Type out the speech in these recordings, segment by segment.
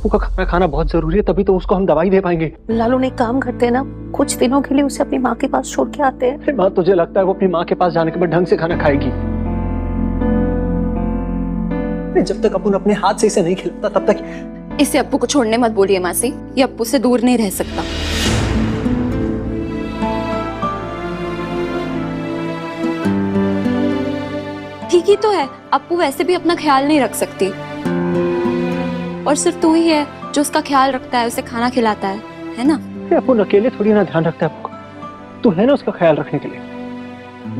अप्पू का खाना खाना बहुत जरूरी है, तभी तो उसको हम दवाई दे पाएंगे। लालू ने एक काम करते हैं ना, कुछ दिनों के लिए उसे अपनी माँ के पास छोड़ के आते हैं। अरे माँ, तुझे लगता है वो अपनी माँ के पास जाने के बाद ढंग से खाना खाएगी? जब तक अपन अपने हाथ से इसे नहीं खिलाता तब तक। इसे अप्पू को छोड़ने मत बोलिए मासी, ये अप्पू से दूर नहीं रह सकता। ठीक ही तो है, अप्पू वैसे भी अपना ख्याल नहीं रख सकती और सिर्फ तू ही है जो उसका ख्याल रखता है, उसे खाना खिलाता है ना? अपन अकेले थोड़ी ना ध्यान रखता है अप्पू का, तू है ना उसका ख्याल रखने के लिए।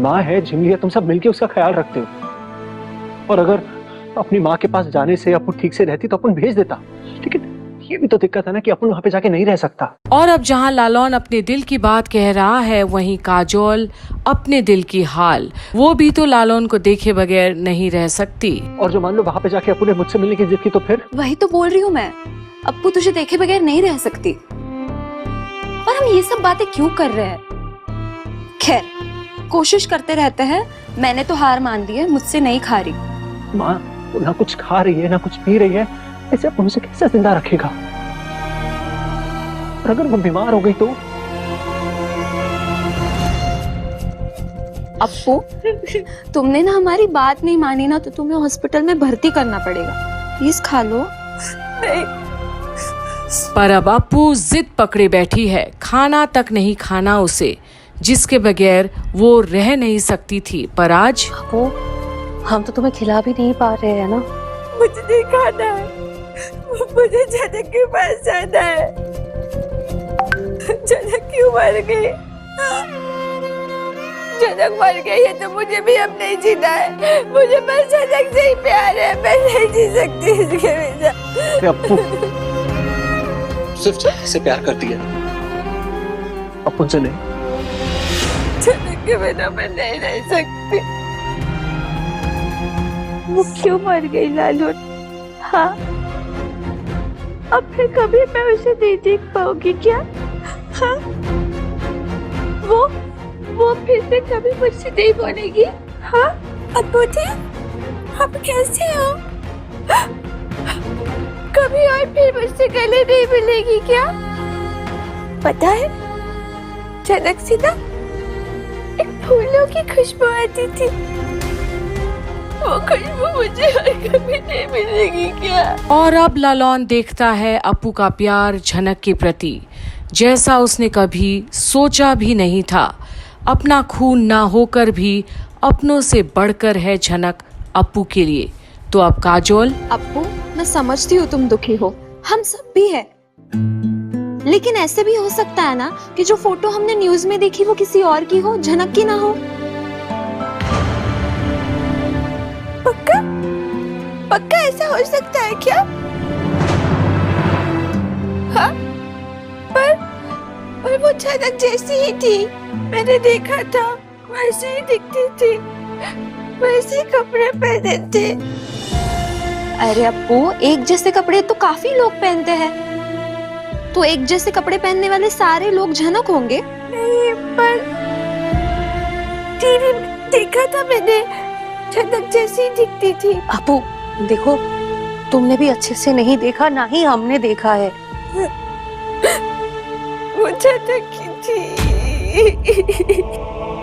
माँ है, झिमली है, तुम सब मिलके उसका ख्याल रखते हो। और अगर अपनी माँ के पास जाने से अप्पू ठीक से रहती तो अपन भेज देता, लेकिन ये भी तो दिक्कत है ना कि अपन वहाँ पे जाके नहीं रह सकता। और अब जहां लालौन अपने दिल की बात कह रहा है, वहीं काजोल अपने दिल की हाल, वो भी तो लालौन को देखे बगैर नहीं रह सकती। और जो मान लो वहाँ पे जाके अप्पू ने मुझसे मिलने की जिद की तो फिर? वही तो बोल रही हूँ मैं, अप्पू तुझे देखे बगैर नहीं रह सकती। और हम ये सब बातें क्यों कर रहे हैं? खैर, कोशिश करते रहते हैं। मैंने तो हार मान ली है, मुझसे नहीं खा रही। माँ, वो ना कुछ खा रही है ना कुछ पी रही है, ऐसे अपन उसे कैसे जिंदा रखेगा? और अगर वो बीमार हो गई तो? अप्पू, तुमने ना हमारी बात नहीं मानी ना, तो तुम्हें हॉस्पिटल में भर्ती करना पड़ेगा। प्लीज खा लो। नहीं। पर अब अप्पू जिद पकड़े बैठी है, खाना तक नहीं खाना उसे, जिसके बगैर वो रह नहीं सकती थी। पर आज वो हम तो तुम्हें खिला भी नहीं पा रहे हैं ना। मुझे नहीं खाना है, मुझे जनक के पास जाना है। जनक क्यों मर गई? जनक मर गई है तो मुझे भी अब नहीं जीना है। मुझे बस जनक से ही प्यार है, मैं नहीं जी सकती इसके बिना। अप्पू सिर्फ जनक से प्यार करती है, अप्पू से नहीं। जनक के बिना मैं नहीं रह सकती। वो क्यों मर गई लालू? हाँ, अब फिर कभी मैं उसे नहीं देख पाऊंगी क्या? हाँ, वो फिर से कभी मुझसे नहीं बोलेगी? हाँ, अप्पू जी, आप कैसे हो? कभी और फिर मुझसे गले नहीं मिलेगी क्या? पता है, जनक से ना एक फूलों की खुशबू आती थी, वो खुशबू मुझे और कभी नहीं मिलेगी क्या? और अब लालौन देखता है अप्पू का प्यार झनक के प्रति, जैसा उसने कभी सोचा भी नहीं था। अपना खून ना होकर भी अपनों से बढ़कर है झनक अप्पू के लिए। तो अब काजोल। अप्पू, मैं समझती हूँ तुम दुखी हो, हम सब भी है, लेकिन ऐसे भी हो सकता है ना कि जो फोटो हमने न्यूज में देखी वो किसी और की हो, झनक की ना हो। पक्का? पक्का ऐसा हो सकता है क्या? हाँ, पर वो झनक जैसी ही थी, मैंने देखा था, वैसे ही दिखती थी, वैसे ही कपड़े पहने थे। अरे अप्पू, एक जैसे कपड़े तो काफी लोग पहनते हैं, तो एक जैसे कपड़े पहनने वाले सारे लोग झनक होंगे? नहीं, पर टीवी में देखा था मैंने, झनक जैसी दिखती थी। अप्पू देखो, तुमने भी अच्छे से नहीं देखा, ना ही हमने देखा है। वो झनक की थी।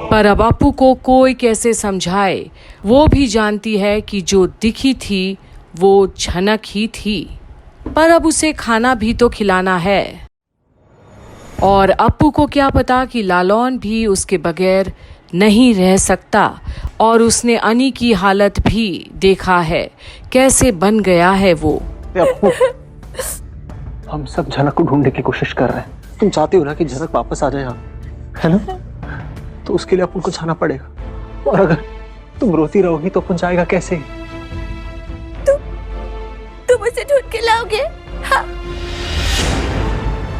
पर अब अप्पू को कोई कैसे समझाए, वो भी जानती है कि जो दिखी थी वो झनक ही थी। पर अब उसे खाना भी तो खिलाना है, और अप्पू को क्या पता कि लालौन भी उसके बगैर नहीं रह सकता। और उसने अनी की हालत भी देखा है, कैसे बन गया है वो। अप्पू, हम सब झनक को ढूंढने की कोशिश कर रहे हैं। तुम चाहते हो ना कि झनक वापस आ जाए यहाँ, है ना? तो उसके लिए अपन को जाना पड़ेगा। और अगर तुम रोती रहोगी तो अपन जाएगा कैसे? तुम उसे ढूंढ के लाओगे? हाँ,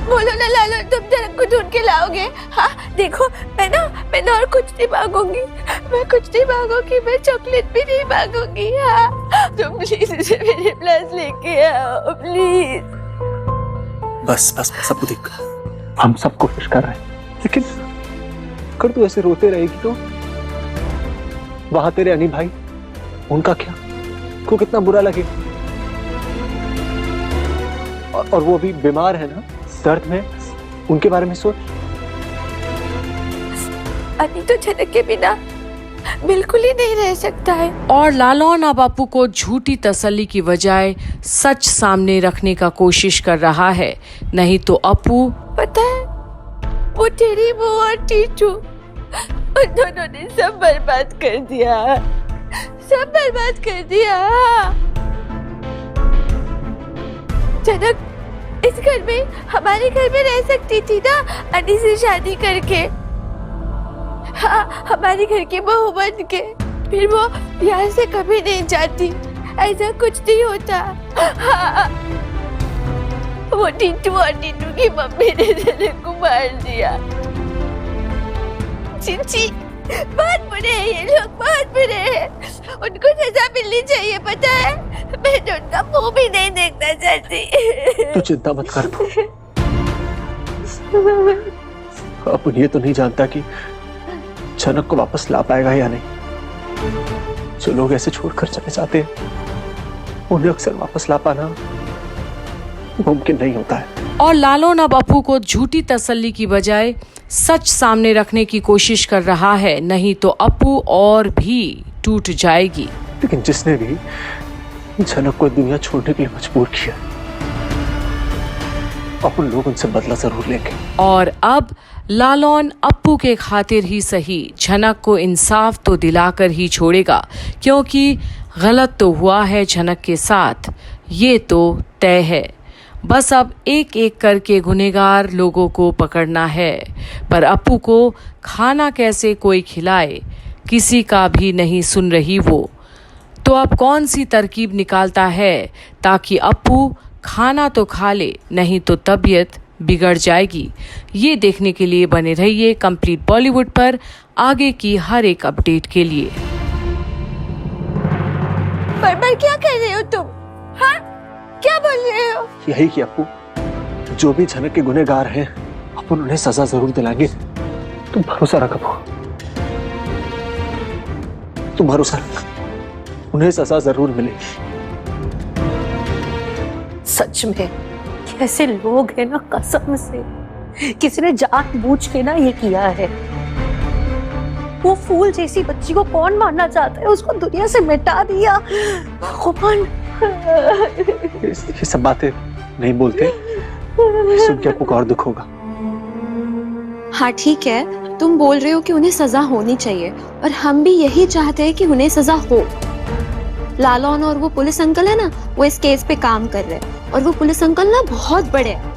बोलो ना लालू, तुम झनक को ढूंढ के लाओगे? हाँ, देखो, मैं ना और कुछ नहीं मांगूंगी, मैं कुछ नहीं मांगूंगी, मैं चॉकलेट भी नहीं मांगूंगी। हाँ, तुम प्लीज इसे मेरे पास लेके आओ, प्लीज। बस बस बस अप्पू, देख, हम सब कोशिश कर रहे हैं, लेकिन अगर तू ऐसे रोते रहेगी तो वहां तेरे अनी भाई, उनका क्या? को कितना बुरा लगे। और वो अभी बीमार है ना, दर्द में, उनके बारे में सोच। अनी तो झनक के बिना बिल्कुल ही नहीं रह सकता है। और लालौन अब अप्पू को झूठी तसल्ली की बजाय सच सामने रखने का कोशिश कर रहा है, नहीं तो अप्पू पता है, वो तेरी वो और टीटू, उन दोनों ने सब बर्बाद कर दिया, सब बर्बाद कर दिया। जनक इस घर में, हमारे घर में रह सकती थी ना अनी से शादी करके। हाँ, हमारे घर की बहू बन के। फिर वो यहाँ से कभी नहीं जाती, ऐसा कुछ नहीं होता। हाँ, वो टीटू और टीटू की मम्मी ने जनक को मार दिया। चिंची, बहुत बुरे हैं ये लोग, बहुत बुरे हैं। उनको सजा मिलनी चाहिए, पता है? मैं तो उनका मुंह भी नहीं देखना चाहती। तू चिंता मत कर। अपन ये तो नहीं जानता कि झनक को वापस ला पाएगा या नहीं। जो लोग ऐसे छोड़कर चले जाते हैं उन्हें अक्सर वापस ला पाना मुमकिन नहीं होता है। और लालौन अब अप्पू को झूठी तसल्ली की बजाय सच सामने रखने की कोशिश कर रहा है, नहीं तो अप्पू और भी टूट जाएगी। लेकिन जिसने भी झनक को दुनिया छोड़ने के लिए मजबूर किया, अपन लोग उनसे बदला जरूर लेंगे। और अब लालौन अप्पू के खातिर ही सही झनक को इंसाफ तो दिलाकर ही छोड़ेगा, क्योंकि गलत तो हुआ है झनक के साथ, ये तो तय है। बस अब एक एक करके गुनहगार लोगों को पकड़ना है, पर अप्पू को खाना कैसे कोई खिलाए, किसी का भी नहीं सुन रही वो। तो अब कौन सी तरकीब निकालता है ताकि अप्पू खाना तो खा ले, नहीं तो तबीयत बिगड़ जाएगी। ये देखने के लिए बने रहिए कंप्लीट बॉलीवुड पर आगे की हर एक अपडेट के लिए। पर क्या कर रहे हो तुम? हाँ, क्या बोल रहे हो? यही कि अप्पू, जो भी झनक के गुनहगार हैं अपन उन्हें सजा जरूर दिलाएंगे। तुम भरोसा रख अप्पू, तुम भरोसा रख, उन्हें सजा जरूर मिलेगी। सच में कैसे लोग हैं ना, कसम से किसी ने जानबूझ के ना ये किया है। वो फूल जैसी बच्ची को कौन मारना चाहता है, उसको दुनिया से मिटा दिया। भगवान, ये सब बातें नहीं बोलते, सुन के अप्पू को और दुख होगा। हाँ ठीक है, तुम बोल रहे हो कि उन्हें सजा होनी चाहिए, और हम भी यही चाहते हैं कि उन्हें सजा हो। लालौन और वो पुलिस अंकल है ना, वो इस केस पे काम कर रहे हैं, और वो पुलिस अंकल ना बहुत बड़े हैं।